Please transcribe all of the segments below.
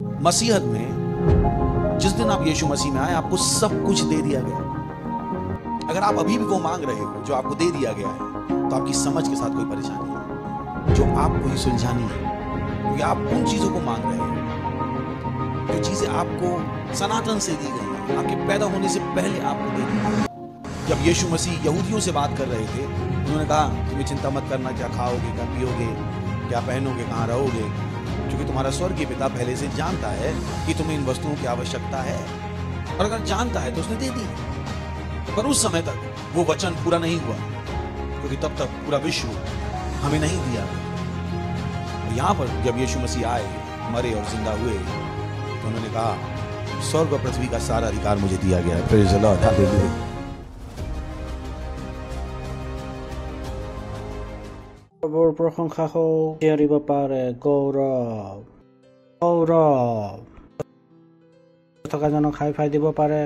मसीहत में जिस दिन आप यीशु मसीह में आए आपको सब कुछ दे दिया गया। अगर आप अभी भी वो मांग रहे हो जो आपको दे दिया गया है तो आपकी समझ के साथ कोई परेशानी है जो आपको ही सुलझानी है, क्योंकि आप उन चीजों को मांग रहे हो जो चीजें आपको सनातन से दी गई हैं, आपके पैदा होने से पहले आपको दे दी गई। जब यीशु मसीह यहूदियों से बात कर रहे थे, उन्होंने कहा तुम्हें चिंता मत करना, क्या खाओगे, क्या पियोगे, क्या पहनोगे, कहाँ रहोगे, क्योंकि तुम्हारा स्वर्गीय पिता पहले से जानता है कि तुम्हें इन वस्तुओं की आवश्यकता है, और अगर जानता है तो उसने दे दी। पर उस समय तक वो वचन पूरा नहीं हुआ, क्योंकि तब तक पूरा विश्व हमें नहीं दिया। यहाँ पर जब यीशु मसीह आए, मरे और जिंदा हुए, तो उन्होंने कहा स्वर्ग और पृथ्वी का सारा अधिकार मुझे दिया गया है। Praise the lord, hallelujah. प्रभुर प्रशंसा হোক, চিয়াৰিব পাৰে গৌৰৱ গৌৰৱ থকাজনক হাই ফাই দিব পাৰে,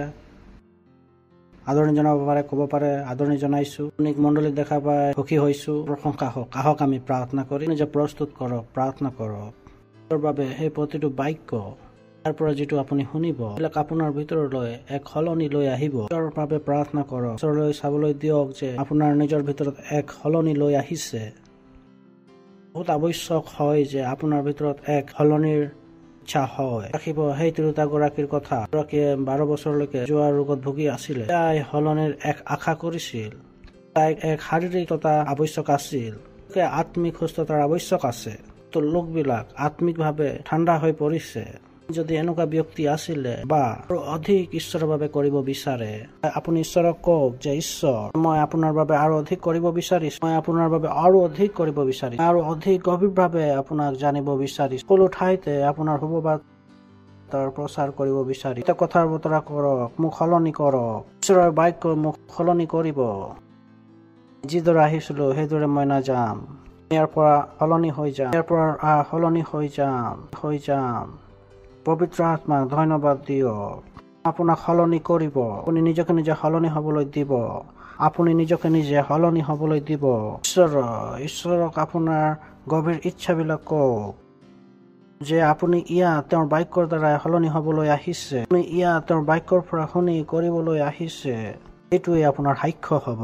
আদৰণি জনাব পাৰে, ক'ব পাৰে আদৰণি জনাইছোঁ। অনেক মণ্ডলীক দেখা পাই সুখী হৈছোঁ। প্ৰশংসা হওক। আহক আমি প্ৰাৰ্থনা কৰি নিজে প্ৰস্তুত কৰক, প্ৰাৰ্থনা কৰক। তাৰ বাবে সেই প্ৰতিটো বাক্য তাৰ পৰা যিটো আপুনি শুনিব এইবিলাক আপোনাৰ ভিতৰলৈ এক সলনি লৈ আহিব। তাৰ বাবে প্ৰাৰ্থনা কৰক। ওচৰলৈ চাবলৈ দিয়ক যে আপোনাৰ নিজৰ ভিতৰত এক সলনি লৈ আহিছে। বহুত আৱশ্যক হয় যে আপোনাৰ ভিতৰত এক সলনিৰ ইচ্ছা হয়। ৰাখিব সেই তিৰোতাগৰাকীৰ কথা, গৰাকীয়ে 12 বছৰলৈকে জোৱাৰ ৰোগত ভুগি আছিলে। তাই সলনিৰ এক আশা কৰিছিল। তাইক এক শাৰীৰিকতা আৱশ্যক আছিল, আত্মিক সুস্থতাৰ আৱশ্যক আছে। তো লোকবিলাক আত্মিকভাৱে ঠাণ্ডা হৈ পৰিছে। যদি এনেকুৱা ব্যক্তি আছিলে বা আৰু অধিক ঈশ্বৰৰ বাবে কৰিব বিচাৰে, আপুনি ঈশ্বৰক কওক যে ঈশ্বৰ, মই আপোনাৰ বাবে আৰু অধিক কৰিব বিচাৰিছো, মই আপোনাৰ বাবে আৰু অধিক কৰিব বিচাৰিছো, আৰু অধিক গভীৰভাৱে আপোনাক জানিব বিচাৰিছো। সকলো ঠাইতে আপোনাৰ সুবাদ প্ৰচাৰ কৰিব বিচাৰি কথাৰ বতৰা কৰক, মোক সলনি কৰক। ঈশ্বৰৰ বাক্য মোক সলনি কৰিব। যিদৰে আহিছিলো সেইদৰে মই নাযাম, ইয়াৰ পৰা সলনি হৈ যাম, ইয়াৰ পৰা সলনি হৈ যাম। পবিত্ৰ আত্মাক ধন্যবাদ দিয়ক। আপোনাক সলনি কৰিব। আপুনি নিজকে নিজে সলনি হ'বলৈ দিব। আপুনি নিজকে নিজে সলনি হ'বলৈ দিব। ঈশ্বৰক আপোনাৰ গভীৰ ইচ্ছাবিলাক কওক যে আপুনি ইয়াত তেওঁৰ বাক্যৰ দ্বাৰাই সলনি হ'বলৈ আহিছে। আপুনি ইয়াত তেওঁৰ বাক্যৰ পৰা শুনি কৰিবলৈ আহিছে। এইটোৱে আপোনাৰ সাক্ষ্য হ'ব।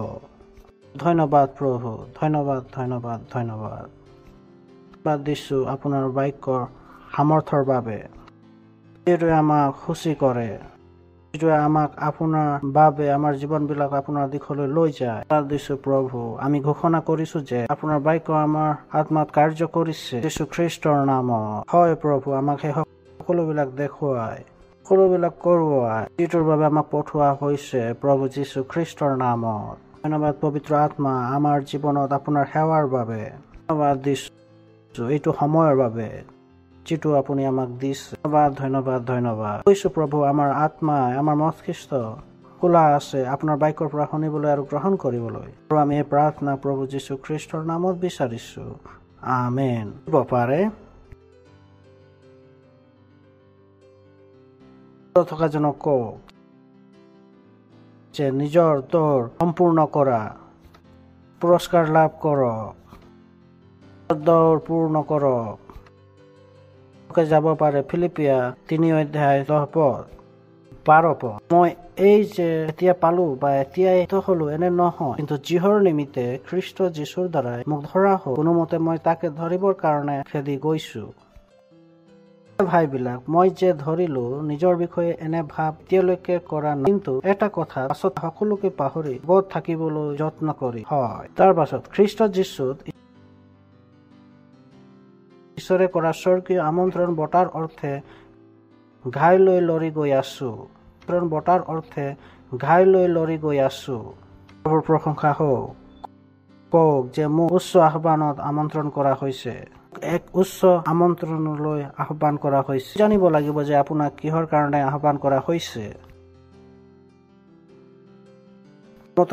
ধন্যবাদ প্ৰভু, ধন্যবাদ ধন্যবাদ ধন্যবাদ। বাদ দিছোঁ আপোনাৰ বাক্যৰ সামৰ্থ্যৰ বাবে, যিটোৱে আমাক সুচী কৰে, যিটোৱে আমাক আপোনাৰ বাবে আমাৰ জীৱনবিলাক আপোনাৰ দিশলৈ লৈ যায়। বাদ দিছোঁ প্ৰভু, আমি ঘোষণা কৰিছোঁ যে আপোনাৰ বাক্য আমাৰ আত্মাত কাৰ্য কৰিছে যীশু খ্ৰীষ্টৰ নামত। হয় প্ৰভু, আমাক সেই সকলোবিলাক দেখুৱাই, সকলোবিলাক কৰোৱাই, যিটোৰ বাবে আমাক পঠোৱা হৈছে প্ৰভু যীশু খ্ৰীষ্টৰ নামত। ধন্যবাদ পবিত্ৰ আত্মা, আমাৰ জীৱনত আপোনাৰ সেৱাৰ বাবে ধন্যবাদ দিছোঁ, এইটো সময়ৰ বাবে যিটো আপুনি আমাক দিছে। ধন্যবাদ ধন্যবাদ ধন্যবাদ কৈছোঁ প্ৰভু। আমাৰ আত্মাই, আমাৰ মস্তিষ্ক খোলা আছে আপোনাৰ বাক্যৰ পৰা শুনিবলৈ আৰু গ্ৰহণ কৰিবলৈ। আৰু আমি এই প্ৰাৰ্থনা প্ৰভু যীশু খ্ৰীষ্টৰ নামত বিচাৰিছোঁ। আমেন। দিব পাৰে থকাজনক কওক যে নিজৰ দৌৰ সম্পূৰ্ণ কৰা, পুৰস্কাৰ লাভ কৰক, দৌৰ পূৰ্ণ কৰক। যাব পাৰে ফিলিপিয়া 3:10-12। মই এই যে এতিয়া পালো বা এতিয়াই হলো এনে নহয়, কিন্তু যিহৰ নিমিত্তে খ্ৰীষ্ট যীশুৰ দ্বাৰাই মোক ধৰা হ'ল, কোনোমতে মই তাকে ধৰিবৰ কাৰণে খেদি গৈছো। ভাইবিলাক, মই যে ধৰিলো নিজৰ বিষয়ে এনে ভাৱ এতিয়ালৈকে কৰা নাই, কিন্তু এটা কথা পাছত সকলোকে পাহৰি বোধ থাকিবলৈ যত্ন কৰি হয়। তাৰ পাছত খ্ৰীষ্ট যীশুত ঈশ্বৰে কৰা স্বৰ্গীয় আমন্ত্ৰণ বঁটাৰ অৰ্থে ঘাই লৈ লৰি গৈ আছো। বঁটাৰ অৰ্থে ঘাই লৈ লৰি গৈ আছো। প্ৰভুৰ প্ৰশংসা হওক। কওক যে মোক উচ্চ আহ্বানত আমন্ত্ৰণ কৰা হৈছে, এক উচ্চ আমন্ত্ৰণলৈ আহ্বান কৰা হৈছে। জানিব লাগিব যে আপোনাক কিহৰ কাৰণে আহ্বান কৰা হৈছে।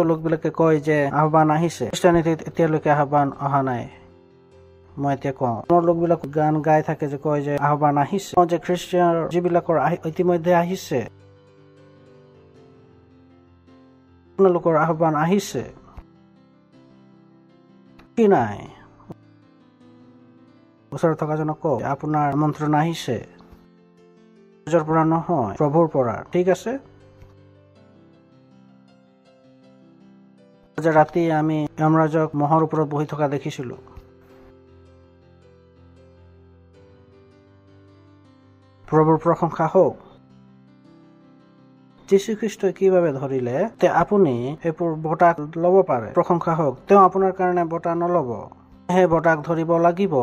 লোকবিলাকে কয় যে আহ্বান আহিছে, খ্ৰীষ্টানীতিত এতিয়ালৈকে আহ্বান অহা নাই। মই এতিয়া কওঁ, মোৰ লোকবিলাক গান গাই থাকে যে কয় যে আহ্বান আহিছে, যে খ্ৰীষ্টান যিবিলাকৰ ইতিমধ্যে আহিছে, আপোনালোকৰ আহ্বান আহিছে কি নাই? ওচৰত থকাজনক কওক আপোনাৰ আমন্ত্ৰণ আহিছে। নিজৰ পৰা নহয়, প্ৰভুৰ পৰা। ঠিক আছে, আজি ৰাতি আমি যমৰাজক মহৰ ওপৰত বহি থকা দেখিছিলো। প্ৰভুৰ প্ৰশংসা হওক। যীশুখ্ৰীষ্টই কিভাৱে ধৰিলে তে আপুনি এইবোৰ বঁটা ল'ব পাৰে। প্ৰশংসা হওক। তেওঁ আপোনাৰ কাৰণে বঁটা নল'ব, সেই বঁটাক ধৰিব লাগিব।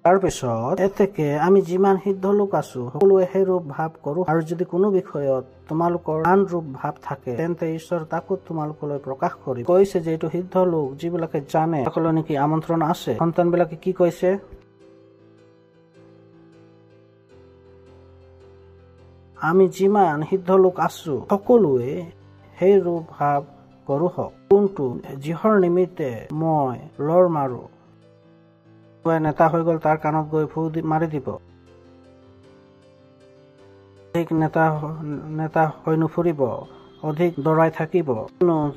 তাৰপিছত এতেকে আমি যিমান সিদ্ধ লোক আছো সকলোৱে সেই ৰূপ ভাৱ কৰো, আৰু যদি কোনো বিষয়ত তোমালোকৰ আন ৰূপ ভাৱ থাকে তেন্তে ঈশ্বৰ তাকো তোমালোকলৈ প্ৰকাশ কৰিব। কৈছে যে এইটো সিদ্ধ লোক যিবিলাকে জানে সকলো নেকি আমন্ত্ৰণ আছে। সন্তান বিলাকে কি কৈছে? আমি যিমান সিদ্ধ লোক আছো সকলোৱে সেই ৰূপ ভাৱ কৰো হওক। কোনটো যিহৰ নিমিত্তে মই লৰ মাৰো নেতা হৈ গল তাৰ কাণত গৈ ফু মাৰি দিব। অধিক নেতা হৈ নুফুৰিব, অধিক দৰাই থাকিব।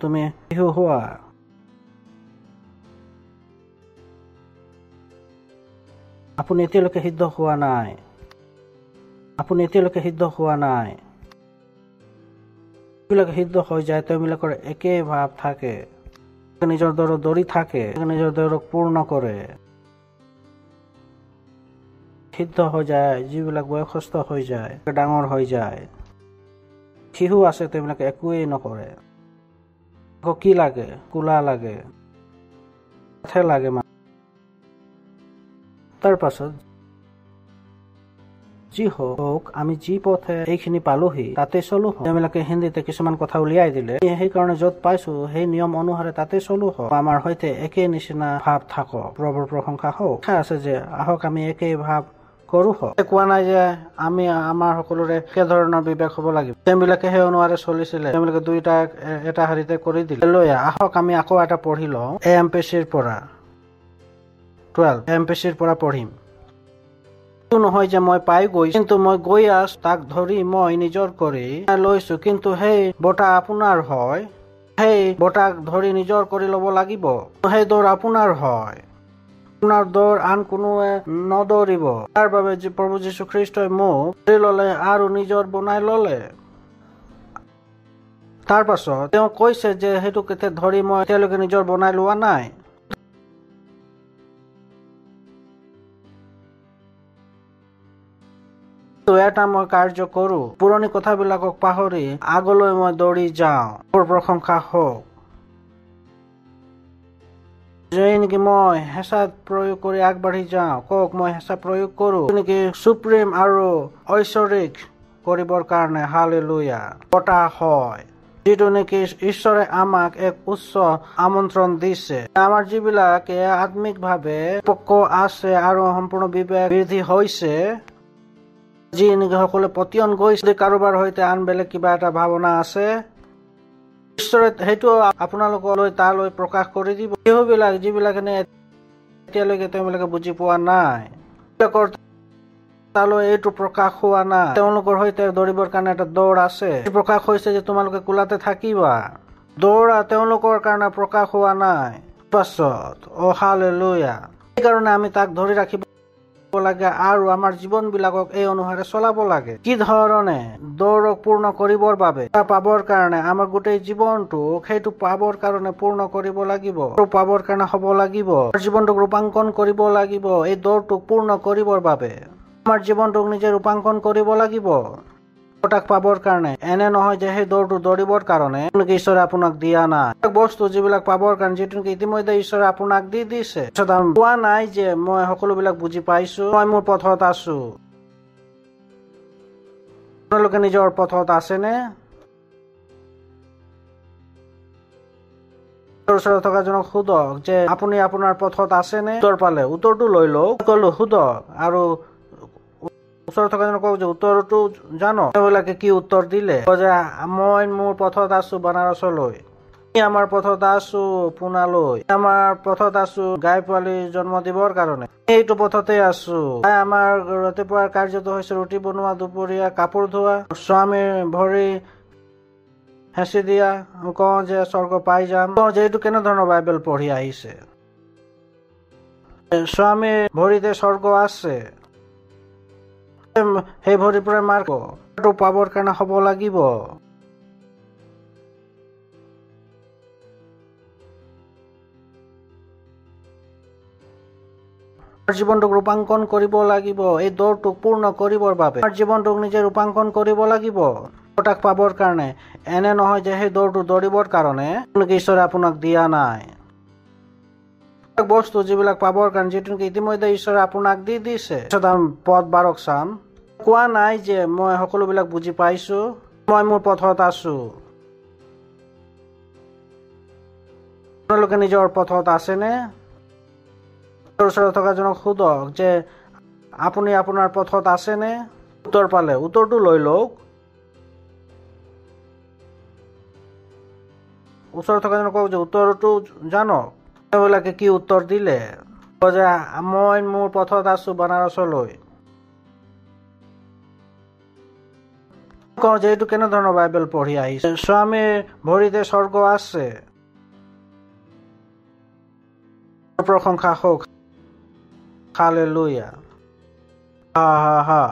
তুমি শিশু হোৱা। আপুনি এতিয়ালৈকে সিদ্ধ হোৱা নাই। যিবিলাকে সিদ্ধ হৈ যায় তেওঁবিলাকৰ একে ভাৱ থাকে, নিজৰ দৰত দৌৰি থাকে, নিজৰ দৰক পূৰ্ণ কৰে। সিদ্ধ হৈ যায় যিবিলাক বয়সস্থ হৈ যায়, ডাঙৰ হৈ যায়। শিশু আছে তেওঁবিলাকে একোৱেই নকৰে। আকৌ কি লাগে? কোলা লাগে, লাগে। তাৰ পাছত যি হওক আমি যি পথে এইখিনি পালোহি তাতে চলো। তেওঁবিলাকে হিন্দীতে কিছুমান কথা উলিয়াই দিলে, সেইকাৰণে য'ত পাইছো সেই নিয়ম অনুসাৰে তাতে চলো। আমাৰ সৈতে একে নিচিনা ভাৱ থাকক। প্ৰভুৰ প্ৰশংসা হওক। আছে যে আহক আমি একে ভাৱ কৰো। কোৱা নাই যে আমি আমাৰ সকলোৰে একে ধৰণৰ বিবেক হব লাগিব। তেওঁবিলাকে সেই অনুসাৰে চলিছিলে। তেওঁলোকে দুইটাক এটা হাৰিতে কৰি দিলে। লৈ আহক আমি আকৌ এটা পঢ়ি লওঁ। এমপিচিৰ পৰা 12 এমপিচিৰ পৰা পঢ়িম। নহয় যে মই পাই গৈছো, কিন্তু মই গৈ আছো, তাক ধৰি মই নিজৰ কৰি লৈছো। কিন্তু সেই বঁটা আপোনাৰ হয়, সেই বঁটাক ধৰি নিজৰ কৰি ল'ব লাগিব। সেই দৌৰ আপোনাৰ হয়, আপোনাৰ দৌৰ আন কোনোৱে নদৌৰিব। তাৰ বাবে প্ৰভু যীশু খ্ৰীষ্টই মোক ধৰি ললে আৰু নিজৰ বনাই ললে। তাৰ পাছত তেওঁ কৈছে যে সেইটো কেতিয়া ধৰি মই এতিয়ালৈকে নিজৰ বনাই লোৱা নাই। এটা মই কাৰ্য কৰো, পুৰণি কথাবিলাকক পাহৰি আগলৈ মই দৌৰি যাওঁ। প্ৰশংসা হওক। যে নেকি মই হেঁচা প্ৰয়োগ কৰি আগবাঢ়ি যাওঁ। কওক মই হেঁচা প্ৰয়োগ কৰো নেকি সুপ্ৰিম আৰু ঐশ্বৰিক কৰিবৰ কাৰণে। হালেলুয়া। বঁটা হয় যিটো নেকি ঈশ্বৰে আমাক এক উচ্চ আমন্ত্ৰণ দিছে। আমাৰ যিবিলাকে আত্মিকভাৱে পক্ক আছে আৰু সম্পূৰ্ণ বিবেক বৃদ্ধি হৈছে, যি নেকি সকলো পতিয়ন গৈছে, কাৰোবাৰ সৈতে আন বেলেগ কিবা এটা ভাৱনা আছে, ঈশ্বৰে সেইটো আপোনালোকলৈ তালৈ প্ৰকাশ কৰি দিব। সেইবিলাক যিবিলাকে এতিয়ালৈকে তেওঁবিলাকে বুজি পোৱা নাই, তালৈ এইটো প্ৰকাশ হোৱা নাই। তেওঁলোকৰ সৈতে দৌৰিবৰ কাৰণে এটা দৌৰ আছে। প্ৰকাশ হৈছে যে তোমালোকে কোলাতে থাকিবা। দৌৰা তেওঁলোকৰ কাৰণে প্ৰকাশ হোৱা নাই। পাছত হালেলুয়া। সেইকাৰণে আমি তাক ধৰি ৰাখিব লাগে আৰু আমাৰ জীৱন বিলাকক এই অনুসাৰে চলাব লাগে। কি ধৰণে? দৌৰক পূৰ্ণ কৰিবৰ বাবে, পাবৰ কাৰণে আমাৰ গোটেই জীৱনটোক সেইটো পাবৰ কাৰণে পূৰ্ণ কৰিব লাগিব, পাবৰ কাৰণে হ'ব লাগিব। জীৱনটোক ৰূপাংকন কৰিব লাগিব। এই দৌৰটোক পূৰ্ণ কৰিবৰ বাবে আমাৰ জীৱনটোক নিজে ৰূপাংকন কৰিব লাগিব তাক পাবৰ কাৰণে। এনে নহয় যে সেই দৌৰটো দৌৰিবৰ কাৰণে ঈশ্বৰে আপোনাক দিয়া নাই। বস্তু যিবিলাক পাবৰ কাৰণে যিটো ইতিমধ্যে ঈশ্বৰে আপোনাক দি দিছে। কোৱা নাই যে মই সকলোবিলাক বুজি পাইছো, মই মোৰ পথত আছো। আপোনালোকে নিজৰ পথত আছেনে? ওচৰত থকা জনক সোধক যে আপুনি আপোনাৰ পথত আছেনে? উত্তৰ পালে উত্তৰটো লৈ লওক। কলো সোধক আৰু ওচৰত থকা জনক কওক যে উত্তৰটো জানো। তেওঁবিলাকে কি উত্তৰ দিলে? যে মই মোৰ পথত আছো বানাৰসলৈ, আমাৰ পথত আছো পুনালৈ, আমাৰ পথত আছো গাই পোৱালি জন্ম দিবৰ কাৰণে, এইটো পথতে আছো। আমাৰ ৰাতিপুৱাৰ কাৰ্যটো হৈছে ৰুটি বনোৱা, দুপৰীয়া কাপোৰ ধোৱা, স্বামীৰ ভৰি হেঁচি দিয়া। কওঁ যে স্বৰ্গ পাই যাম। কওঁ যে এইটো কেনেধৰণৰ বাইবেল পঢ়ি আহিছে? স্বামীৰ ভৰিতে স্বৰ্গ আছে। সেই ভৰিৰ পৰা মাৰ পাবৰ কাৰণে হ'ব লাগিব। জীৱনটোক ৰূপাংকন কৰিব লাগিব। এই দৌৰটোক পূৰ্ণ কৰিবৰ বাবে জীৱনটোক নিজে ৰূপাংকন কৰিব লাগিব তাক পাবৰ কাৰণে। এনে নহয় যে সেই দৌৰটো দৌৰিবৰ কাৰণে ঈশ্বৰে আপোনাক দিয়া নাই বস্তু যিবিলাক পাবৰ কাৰণে, যিটো ইতিমধ্যে ঈশ্বৰে আপোনাক দি দিছে। পদ 12 চাম। কোৱা নাই যে মই সকলোবিলাক বুজি পাইছো, মই মোৰ পথত আছো। আপোনালোকে নিজৰ পথত আছেনে? ওচৰত থকা জনক সোধক যে আপুনি আপোনাৰ পথত আছেনে? উত্তৰ পালে উত্তৰটো লৈ লওক। ওচৰত থকা জনক কওক যে উত্তৰটো জানক। তেওঁলোকে কি উত্তৰ দিলে? যে মই মোৰ পথত আছো বানাৰসলৈ। কওঁ যে এইটো কেনেধৰণৰ বাইবেল পঢ়ি আহিছে? স্বামীৰ ভৰিতে স্বৰ্গ আছে। প্ৰশংসা হওক। হালেলুয়া। হা হা হা।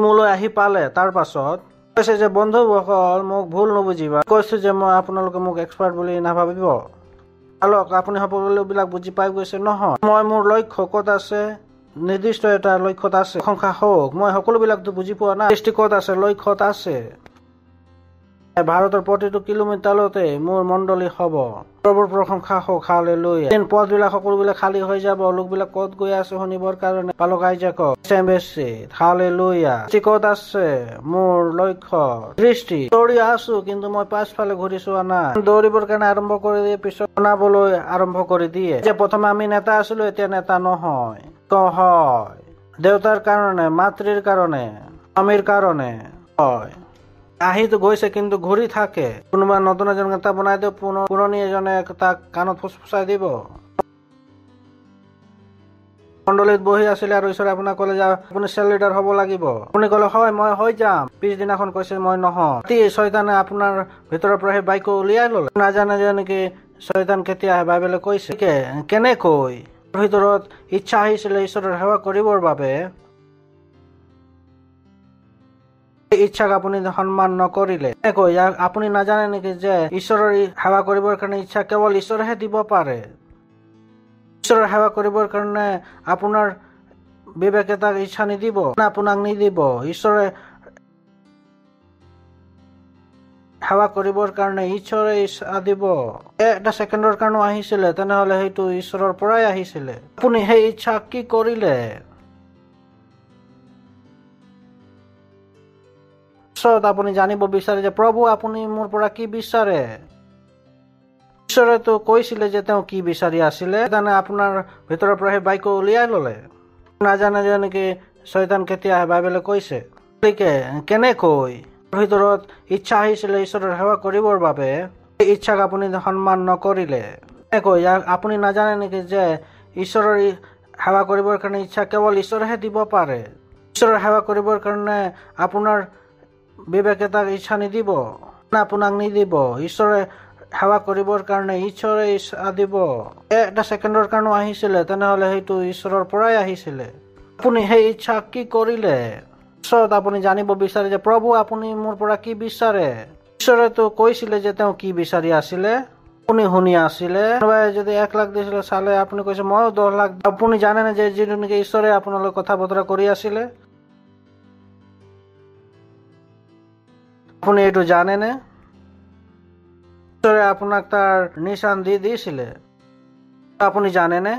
মোলৈ আহি পালে তাৰ পাছত কৈছে যে বন্ধুসকল মোক ভুল নুবুজিবা। কৈছো যে মই আপোনালোকে মোক এক্সপাৰ্ট বুলি নাভাবিব। আপুনি সকলোবিলাক বুজি পাই গৈছে নহয়। মই মোৰ লক্ষ্য ক'ত আছে, নিৰ্দিষ্ট এটা লক্ষ্যত আছে। প্ৰশংসা হওক। মই সকলোবিলাকতো বুজি পোৱা নাই। দৃষ্টি ক'ত আছে, লক্ষ্যত আছে। ভাৰতৰ প্ৰতিটো কিলোমিটাৰতে মোৰ মণ্ডলী হ'ব। প্ৰভুৰ প্ৰশংসা হওক। হালেলুয়া। পথবিলাক সকলোবিলাক খালী হৈ যাব। লোকবিলাক ক'ত গৈ আছে শুনিবৰ কাৰণে। পালক আইজাকক হালেলুয়া। ক'ত আছে মোৰ লক্ষ্য, দৃষ্টি। দৌৰি আছো কিন্তু মই পাছফালে ঘূৰি চোৱা নাই। দৌৰিবৰ কাৰণে আৰম্ভ কৰি দিয়ে, পিছত বনাবলৈ আৰম্ভ কৰি দিয়ে। যে প্ৰথমে আমি নেতা আছিলো, এতিয়া নেতা নহয়। হয় দেউতাৰ কাৰণে, মাতৃৰ কাৰণে, স্বামীৰ কাৰণে। হয় আহিতো গৈছে কিন্তু ঘূৰি থাকে। কোনোবা নতুন এজন নেতা বনাই দিব, পুৰণি এজনে তাক কাণত ফুচফুচাই দিব। মণ্ডলীত বহি আছিলে আৰু ঈশ্বৰে আপোনাক ক'লে যে আপুনি চেল লিডাৰ হ'ব লাগিব। আপুনি ক'লে হয় মই হৈ যাম। পিছদিনাখন কৈছে মই নহয়। শয়তানে আপোনাৰ ভিতৰৰ পৰা সেই বাইকো উলিয়াই ললে। নাজানে যে নেকি শয়তান কেতিয়া আহে? বাইবেলে কৈছে কেনেকৈ ভিতৰত ইচ্ছা আহিছিলে ঈশ্বৰৰ সেৱা কৰিবৰ বাবে। ইচ্ছাক আপুনি সন্মান নকৰিলে। আপুনি নাজানে নেকি যে ঈশ্বৰৰ সেৱা কৰিবৰ কাৰণে ইচ্ছা কেৱল ঈশ্বৰেহে দিব পাৰে। ঈশ্বৰৰ সেৱা কৰিবৰ কাৰণে আপোনাৰ বিবেকে তাক ইচ্ছা নিদিব, আপোনাক নিদিব। ঈশ্বৰে সেৱা কৰিবৰ কাৰণে ঈশ্বৰে ইচ্ছা দিব। এটা ছেকেণ্ডৰ কাৰণেও আহিছিলে তেনেহলে সেইটো ঈশ্বৰৰ পৰাই আহিছিলে। আপুনি সেই ইচ্ছা কি কৰিলে? আপুনি জানিব বিচাৰে যে প্ৰভু আপুনি মোৰ পৰা কি বিচাৰে। ঈশ্বৰেতো কৈছিলে যে তেওঁ কি বিচাৰি আছিলে। সেইকাৰণে আপোনাৰ ভিতৰৰ পৰা সেই বাইকো উলিয়াই ললে। নাজানে যে নেকি শয়তান কেতিয়া আহে? বাইবেলে কৈছে কেনেকৈ ভিতৰত ইচ্ছা আহিছিলে ঈশ্বৰৰ সেৱা কৰিবৰ বাবে। ইচ্ছাক আপুনি সন্মান নকৰিলে। কেনেকৈ আপুনি নাজানে নেকি যে ঈশ্বৰৰ সেৱা কৰিবৰ কাৰণে ইচ্ছা কেৱল ঈশ্বৰেহে দিব পাৰে। ঈশ্বৰৰ সেৱা কৰিবৰ কাৰণে আপোনাৰ বিবেকে তাক ইচ্ছা নিদিব, আপোনাক নিদিব। ঈশ্বৰে সেৱা কৰিবৰ কাৰণে ঈশ্বৰে ইচ্ছা দিব। এটা ছেকেণ্ডৰ কাৰণেও আহিছিলে তেনেহলে সেইটো ঈশ্বৰৰ পৰাই আহিছিলে। আপুনি সেই ইচ্ছা কি কৰিলে? আপুনি জানিব বিচাৰে যে প্ৰভু আপুনি মোৰ পৰা কি বিচাৰে। ঈশ্বৰেতো কৈছিলে যে তেওঁ কি বিচাৰি আছিলে। আপুনি শুনি আছিলে। যদি 1 লাখ দিছিলে চালে, আপুনি কৈছে ময়ো 10 লাখ। আপুনি জানেনে যে যিটো নেকি ঈশ্বৰে আপোনালোক কথা বতৰা কৰি আছিলে? আপুনি এইটো জানেনে? ঈশ্বৰে আপোনাক তাৰ নিচান দি দিছিলে। আপুনি জানেনে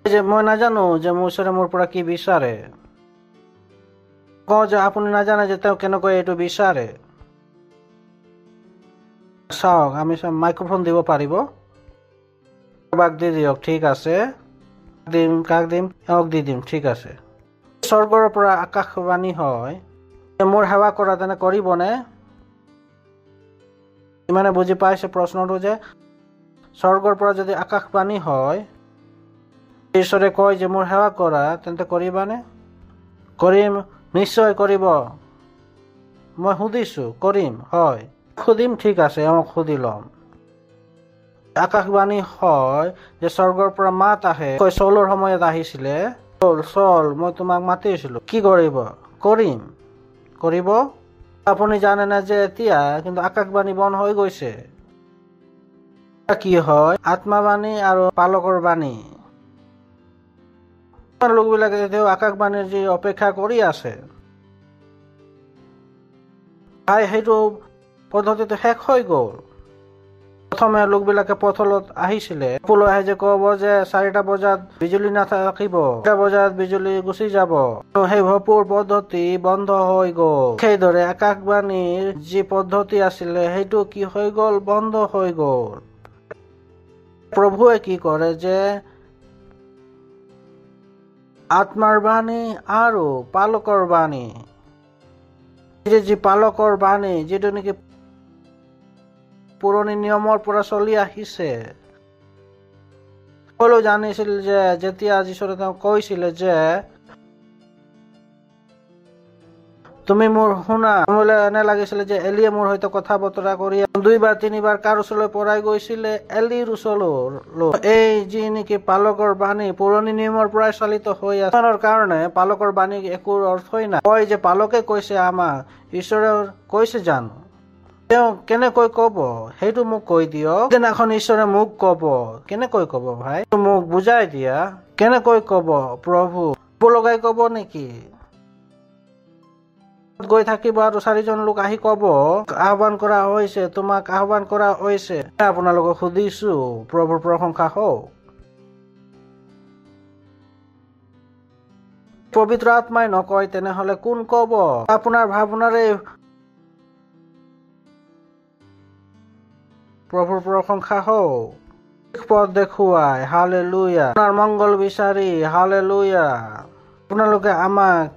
যে মই নাজানো যে মোৰ ঈশ্বৰে মোৰ পৰা কি বিচাৰে? কওঁ যে আপুনি নাজানে যে তেওঁ কেনেকৈ এইটো বিচাৰে। চাওক, আমি মাইক্ৰফোন দিব পাৰিব? কাৰোবাক দি দিয়ক। ঠিক আছে, কাক দিম? এওঁক দি দিম। ঠিক আছে। স্বৰ্গৰ পৰা আকাশবাণী হয়, মোৰ সেৱা কৰা তেনে কৰিবনে? ইমানে বুজি পাইছে প্ৰশ্নটো যে স্বৰ্গৰ পৰা যদি আকাশবাণী হয়, ঈশ্বৰে কয় যে মোৰ সেৱা কৰা, তেন্তে কৰিবানে? কৰিম, নিশ্চয় কৰিব। মই সুধিছো, কৰিম? হয় সুধিম। ঠিক আছে, এওঁক সুধি ল'ম। আকাশবাণী হয় যে স্বৰ্গৰ পৰা মাত আহে, চৌলৰ সময়ত আহিছিলে, চল মই তোমাক মাতিছিলো, কি কৰিব? কৰিব। আপুনি জানে না যে এতিয়া কিন্তু আকাশবাণী বন্ধ হৈ গৈছে। কি হয়? আত্মাবাণী আৰু পালকৰ বাণী। লোকবিলাকে এতিয়াও আকাশবাণীৰ যি অপেক্ষা কৰি আছে, সেইটো পদ্ধতিটো শেষ হৈ গ'ল। প্ৰথমে লোকবিলাকে পথলত আহিছিলে, আহে যে কব যে 4টা বজাত বিজুলী নাথাকিব, 4টা বজাত বিজুলী গুচি যাব। সেই ভৰপূৰ পদ্ধতি বন্ধ হৈ গ'ল। সেইদৰে আকাশবাণীৰ যি পদ্ধতি আছিলে সেইটো কি হৈ গ'ল? বন্ধ হৈ গ'ল। প্ৰভুৱে কি কৰে যে আত্মাৰ বাণী আৰু পালকৰ বাণী, যি পালকৰ বাণী, যিটো নেকি পুৰণি নিয়মৰ পৰা চলি আহিছে, সকলো জানিছিল যে যেতিয়া যীশুৱে তেওঁ কৈছিলে যে তুমি মোৰ শুনা, মোলৈ এনে লাগিছিলে যে এলিয়ে মোৰ সৈতে কথা বতৰা কৰি 2 বা 3 বাৰ কাৰ ওচৰলৈ পৰাই গৈছিলে? এলিৰ ওচৰলৈ। এই যি নেকি পালকৰ বাণী পুৰণি নিয়মৰ পৰাই চালিত হৈ আছে কাৰণে পালকৰ বাণী একো অৰ্থই নাই। কয় যে পালকে কৈছে আমাক, ঈশ্বৰে কৈছে জানো? তেওঁ কেনেকৈ কব? সেইটো মোক কৈ দিয়ক। দিনাখন ঈশ্বৰে মোক কব, কেনেকৈ কব ভাই? মোক বুজাই দিয়া, কেনেকৈ কব? প্ৰভু লগাই কব নেকি? গৈ থাকিব আৰু 4জন লোক আহি কব আহ্বান কৰা হৈছে, তোমাক আহ্বান কৰা হৈছে। আপোনালোকক সুধিছো, প্ৰভুৰ প্ৰশংসা হওক। পবিত্ৰ আত্মাই নকয় তেনেহলে কোন কব? আপোনাৰ ভাৱনাৰে প্ৰভুৰ প্ৰশংসা হওক। পথ দেখুৱাই, হালেলুয়া। আপোনাৰ মংগল বিচাৰি, হালেলুয়া। আপোনালোকে আমাক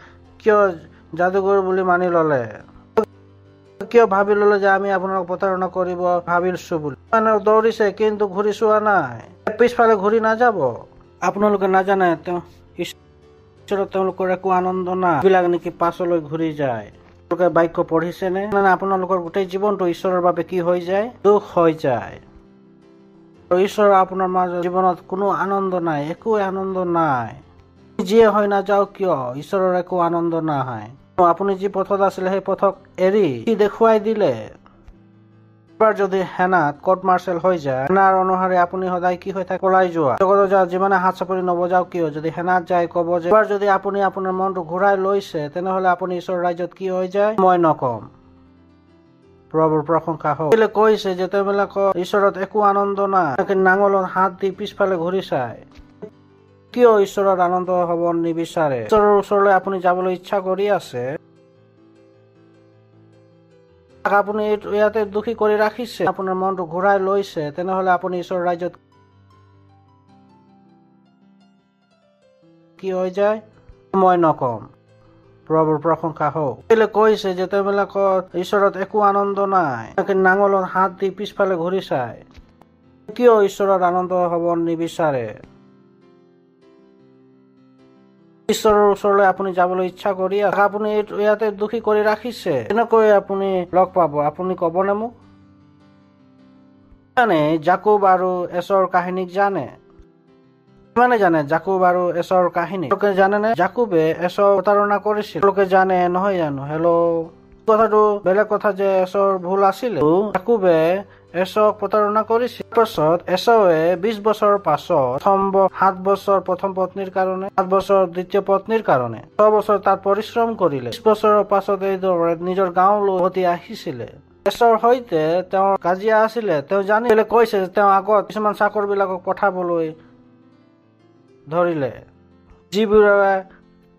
কিয় যাদুকৰ বুলি মানি ললে? কিয় ভাবি ললে যে আমি আপোনাক প্ৰতাৰণা কৰিব ভাবিছো বুলি? মানে দৌৰিছে কিন্তু ঘূৰি চোৱা নাই, পিছফালে ঘূৰি নাযাব। আপোনালোকে নাজানে ঈশ্বৰত তেওঁলোকৰ একো আনন্দ নাই, বিলাক নেকি পাছলৈ ঘূৰি যায়। বাক্য পঢ়িছেনে? আপোনালোকৰ গোটেই জীৱনটো ঈশ্বৰৰ বাবে কি হৈ যায়? দুখ হৈ যায়। ঈশ্বৰৰ আপোনাৰ মাজত জীৱনত কোনো আনন্দ নাই, একো আনন্দ নাই। যিয়ে হৈ নাযাওক কিয় ঈশ্বৰৰ একো আনন্দ নাই। আপুনি যি পথত আছিলে সেই পথক এৰি কি দেখুৱাই দিলে? এবাৰ যদি সেনাত কৰ্ট মাৰ্চেল হৈ যায়, সেনাৰ অনুসাৰে আপুনি সদায় কি হৈ থাকে? পলাই যোৱা। যিমানে হাত চাপৰি নবজাওক কিয়, যদি সেনাত যায় কব যে এবাৰ যদি আপুনি আপোনাৰ মনটো ঘূৰাই লৈছে তেনেহলে আপুনি ঈশ্বৰৰ ৰাজ্যত কি হৈ যায়? মই নকম। প্ৰভুৰ প্ৰশংসা হওক। কৈছে যে তেওঁবিলাকৰ ঈশ্বৰত একো আনন্দ নাই, নাঙলত হাত দি পিছফালে ঘূৰি চায়। কিয় ঈশ্বৰৰ আনন্দ হব নিবিচাৰে? ঈশ্বৰৰ ওচৰলৈ আপুনি যাবলৈ ইচ্ছা কৰি আছে, আপুনি ইয়াতে দুখী কৰি ৰাখিছে, আপোনাৰ মনটো ঘূৰাই লৈছে, তেনেহলে আপুনি ঈশ্বৰৰ ৰাজ্যত কি হৈ যায়? মই নকম। প্ৰভুৰ প্ৰশংসা হওক। কৈছে যে তেওঁবিলাকৰ ঈশ্বৰত একো আনন্দ নাই, নাঙলত হাত দি পিছফালে ঘূৰি চায়। কিয় ঈশ্বৰৰ আনন্দ হব নিবিচাৰে? ঈশ্বৰৰ ওচৰলৈ আপুনি যাবলৈ ইচ্ছা কৰি আছে, আপুনি ইয়াতে দুখী কৰি ৰাখিছে, কেনেকৈ আপুনি লগ পাব? আপুনি কবনে মোক? মানে জাকুব আৰু এছৰ কাহিনীক জানে? কিমানে জানে জাকুব আৰু এছৰ কাহিনী? লোকে জানেনে জাকুবে এছৰ প্ৰতাৰণা কৰিছিল? লোকে জানে নহয় জানো? কথাটো বেলেগ কথা যে এছৰ ভুল আছিল। জাকুবে এছক প্ৰতাৰণা কৰিছিল। পাছত এছৱে 20 বছৰৰ পাছত 7 বছৰ প্ৰথম পত্নীৰ কাৰণে, 7 বছৰ দ্বিতীয় পত্নীৰ কাৰণে, 6 বছৰ তাত পৰিশ্ৰম কৰিলে। 20 বছৰৰ পাছত এইদৰে নিজৰ গাঁৱলৈ উভতি আহিছিলে। এছৰ সৈতে তেওঁৰ কাজিয়া আছিলে। তেওঁ জানিলে, কৈছে তেওঁ আগত কিছুমান চাকৰ বিলাকক পঠাবলৈ ধৰিলে, যিবোৰে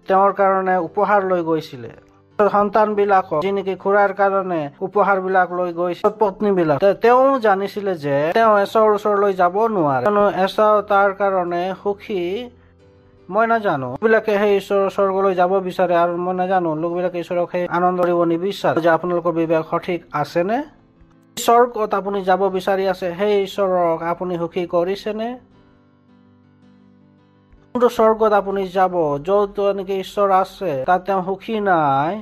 তেওঁৰ কাৰণে উপহাৰ লৈ গৈছিলে। সন্তান বিলাকক যি নেকি খুৰাৰ কাৰণে উপহাৰ বিলাক লৈ গৈছিল, পত্নী বিলাক। তেওঁ জানিছিলে যে তেওঁ এছৰ ওচৰলৈ যাব নোৱাৰে, এছাও তাৰ কাৰণে সুখী। মই নাজানো বিলাকে সেই ঈশ্বৰৰ স্বৰ্গলৈ যাব বিচাৰে, আৰু মই নাজানো লোকবিলাকে ঈশ্বৰক সেই আনন্দ দিব নিবিচাৰে। যে আপোনালোকৰ বিবেক সঠিক আছেনে? স্বৰ্গত আপুনি যাব বিচাৰি আছে, সেই ঈশ্বৰক আপুনি সুখী কৰিছেনে? কোনটো স্বৰ্গত আপুনি যাব য'ত নেকি ঈশ্বৰ আছে, তাত তেওঁ সুখী নাই?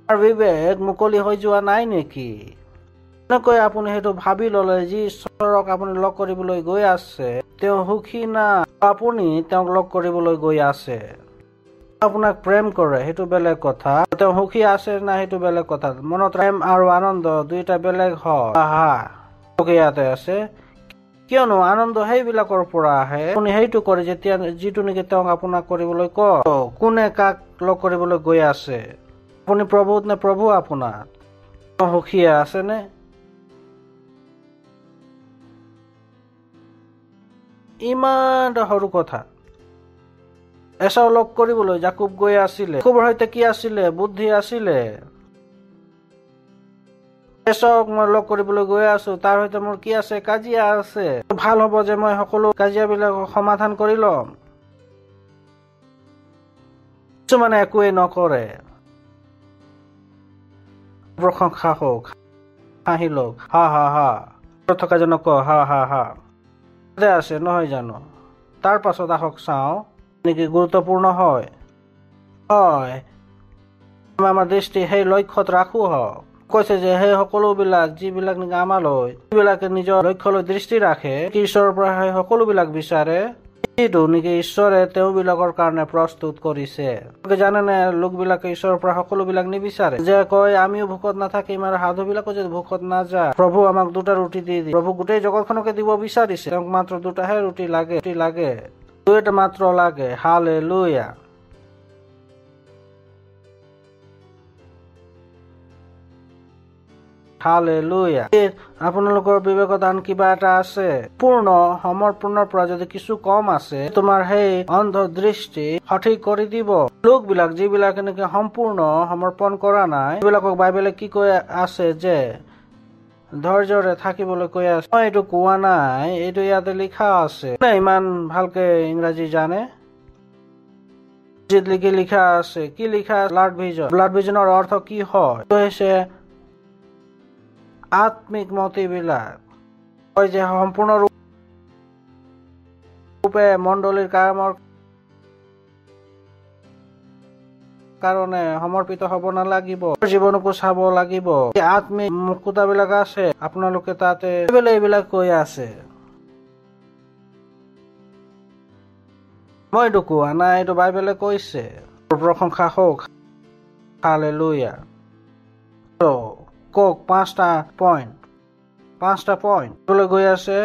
তাৰ বিবেক মুকলি হৈ যোৱা নাই নেকি? এনেকৈ আপুনি সেইটো ভাবি ললে যি ঈশ্বৰক আপুনি লগ কৰিবলৈ গৈ আছে তেওঁ সুখী না আপুনি তেওঁক লগ কৰিবলৈ গৈ আছে। আপোনাক প্ৰেম কৰে সেইটো বেলেগ কথা, তেওঁ সুখী আছে না সেইটো বেলেগ কথা। মনত প্ৰেম আৰু আনন্দ দুইটা বেলেগ হয়। ইয়াতে আছে কিয়নো আনন্দ সেইবিলাকৰ পৰা আহে। আপুনি সেইটো কৰে যেতিয়া যিটো নেকি তেওঁক আপোনাক কৰিবলৈ কয়। কোনে কাক লগ কৰিবলৈ গৈ আছে? আপুনি প্ৰভুত নে প্ৰভু আপোনাক? সুখী আছে নে? ইমান সৰু কথা। এছাও লগ কৰিবলৈ জাকুব গৈ আছিলে। জাকুবৰ সৈতে কি আছিলে? বুদ্ধি আছিলে। এছাওক মই লগ কৰিবলৈ গৈ আছো, তাৰ সৈতে মোৰ কি আছে? কাজিয়া আছে। ভাল হব যে মই সকলো কাজিয়াবিলাক সমাধান কৰি লম। কিছুমানে একোৱেই নকৰে। প্ৰশংসা হওক, হাঁহি লওক, হা হা হা। থকাজনক ক হা হা হা আছে নহয় জানো? তাৰ পাছত আহক চাওঁ নেকি গুৰুত্বপূৰ্ণ হয়। আমাৰ দৃষ্টি সেই লক্ষ্যত ৰাখো হওক। কৈছে যে সেই সকলোবিলাক যিবিলাক নেকি আমালৈ যিবিলাকে নিজৰ লক্ষ্যলৈ দৃষ্টি ৰাখে ঈশ্বৰৰ পৰা সেই সকলোবিলাক বিচাৰে, সেইটো নেকি ঈশ্বৰে তেওঁবিলাকৰ কাৰণে প্ৰস্তুত কৰিছে। জানেনে লোকবিলাকে ঈশ্বৰৰ পৰা সকলোবিলাক নিবিচাৰে। যে কয় আমিও ভোকত নাথাকিম আৰু সাধুবিলাকো যদি ভোকত নাযায়, প্ৰভু আমাক 2টা ৰুটি দি দিয়ে। প্ৰভু গোটেই জগতখনকে দিব বিচাৰিছে, তেওঁক মাত্ৰ 2টাহে ৰুটি লাগে, 2টা মাত্ৰ লাগে। হালেলুয়া। হালেলুয়া। আপোনালোকৰ বিবেকত আন কিবা এটা আছে? পূৰ্ণ সমৰ্পণৰ পৰা যদি কিছু কম আছে, তোমাৰ সেই অন্ধ দৃষ্টি সঠিক কৰি দিব। লোকবিলাক যিবিলাক এনেকে সম্পূৰ্ণ সমৰ্পণ কৰা নাই, সেইবিলাকক বাইবেলে কি কৈ আছে? যে ধৈৰ্যৰে থাকিবলৈ কৈ আছে। মই এইটো কোৱা নাই, এইটো ইয়াতে লিখা আছে। ইমান ভালকে ইংৰাজী জানে? লিখা আছে। কি লিখা? Blood vision. ব্লাড ভিজনৰ অৰ্থ কি হয়? হৈছে আত্মিক মতিবিলাক। কয় যে সম্পূৰ্ণ ৰূপে মণ্ডলীৰ কামৰ কাৰণে সমৰ্পিত হব নালাগিব, জীৱনকো চাব লাগিব। আত্মিক মুকুতাবিলাক আছে আপোনালোকে তাতে এইবিলাক কৈ আছে। মই এইটো কোৱা নাই, এইটো বাইবেলে কৈছে। প্ৰশংসা হওক। হালেলুয়া। কওক 5টা পইণ্ট গৈ আছে।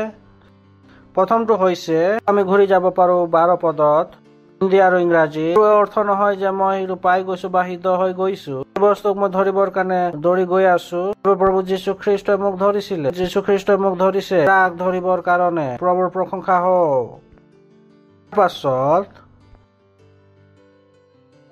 প্ৰথমটো হৈছে আমি ঘূৰি যাব পাৰো 12 পদত, হিন্দী আৰু ইংৰাজী। অৰ্থ নহয় যে মই সেইটো পাই গৈছো বা সিদ্ধ হৈ গৈছো, বস্তুক মই ধৰিবৰ কাৰণে দৌৰি গৈ আছো। প্ৰভু যীশু খ্ৰীষ্টই মোক ধৰিছিলে, যীশু খ্ৰীষ্টই মোক ধৰিছে তাক ধৰিবৰ কাৰণে। প্ৰভুৰ প্ৰশংসা হওক। পাছত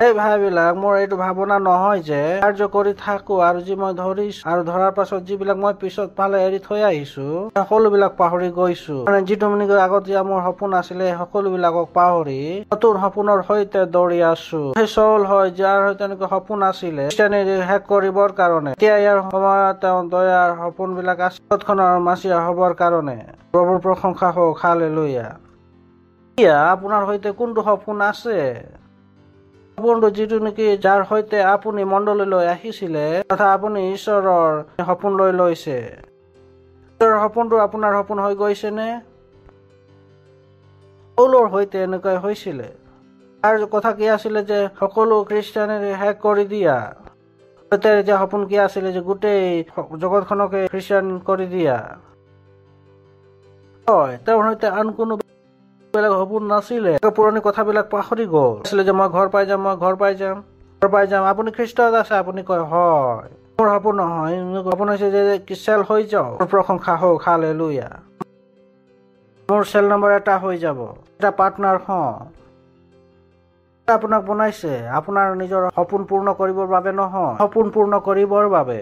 এই ভাইবিলাক মোৰ এইটো ভাৱনা নহয় যে কাৰ্য কৰি থাকো আৰু যি মই ধৰিছো আৰু ধৰাৰ পাছত যিবিলাক মই পিছত পালে এৰি থৈ আহিছো সকলোবিলাক পাহৰি গৈছো। মানে যিটো আগতীয়া মোৰ সপোন আছিলে সকলোবিলাকক পাহৰি নতুন সপোনৰ সৈতে দৌৰি আছো। সেই চৌল হয় যাৰ সৈতে এনেকুৱা সপোন আছিলে শেষ কৰিবৰ কাৰণে। এতিয়া ইয়াৰ সময়ত তেওঁ দয়াৰ সপোন বিলাক আছে মাছিয়া হবৰ কাৰণে। প্ৰভুৰ প্ৰশংসা হওক। হালেলুয়া। এতিয়া আপোনাৰ সৈতে কোনটো সপোন আছে? সপোনটো যিটো নেকি যাৰ সৈতে আপুনি মণ্ডলীলৈ আহিছিলে, তথা আপুনি ঈশ্বৰৰ সপোন লৈ লৈছে। ঈশ্বৰৰ সপোনটো আপোনাৰ সপোন হৈ গৈছে নে? পৌলৰ সৈতে এনেকৈ হৈছিলে। তাৰ কথা কি আছিলে? যে সকলো খ্ৰীষ্টানে শেষ কৰি দিয়া। এতিয়া সপোন কি আছিলে? যে গোটেই জগতখনকে খ্ৰীষ্টান কৰি দিয়া। হয়, তেওঁৰ সৈতে আন কোনো বেলেগ সপোন নাছিলে। পুৰণি কথাবিলাক পাহৰি গল। আছিলে যে মই ঘৰ পাই যাম। আপুনি খ্ৰীষ্টত আছে, আপুনি কয় হয়। মোৰ সপোন নহয়, সপোন হৈছে যে চেল হৈ যাও। প্ৰশংসা হওক। হালেলুয়া। মোৰ চেল নম্বৰ 1 হৈ যাব। এটা পাৰ্টনাৰ আপোনাক বনাইছে আপোনাৰ নিজৰ সপোন পূৰ্ণ কৰিবৰ বাবে নহয়, সপোন পূৰ্ণ কৰিবৰ বাবে।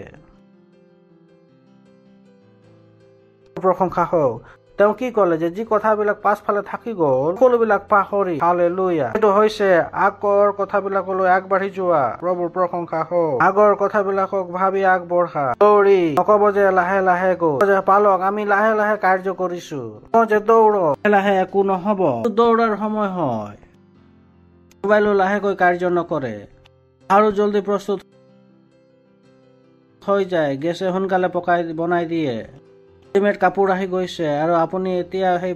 প্ৰশংসা হওক। তেওঁ কি কলে? যে যি কথাবিলাক পাছফালে থাকি গল সকলোবিলাক পাহৰি। হালেলুয়া। এইটো হৈছে আগৰ কথাবিলাকলৈ আগবাঢ়ি যোৱা। প্ৰভুৰ প্ৰশংসা হওক। আগৰ কথাবিলাকক ভাবি আগবঢ়া। দৌৰি নকব যে লাহে লাহে গৈ যে পালক আমি লাহে লাহে কাৰ্য কৰিছো, যে দৌৰ লাহে একো নহব। দৌৰাৰ সময় হয়। মোবাইলো লাহেকৈ কাৰ্য নকৰে আৰু জলদি প্ৰস্তুত হৈ যায়, গেছে সোনকালে বনাই দিয়ে, ৰেডিমেড কাপোৰ আহি গৈছে আৰু আপুনি এতিয়া সেই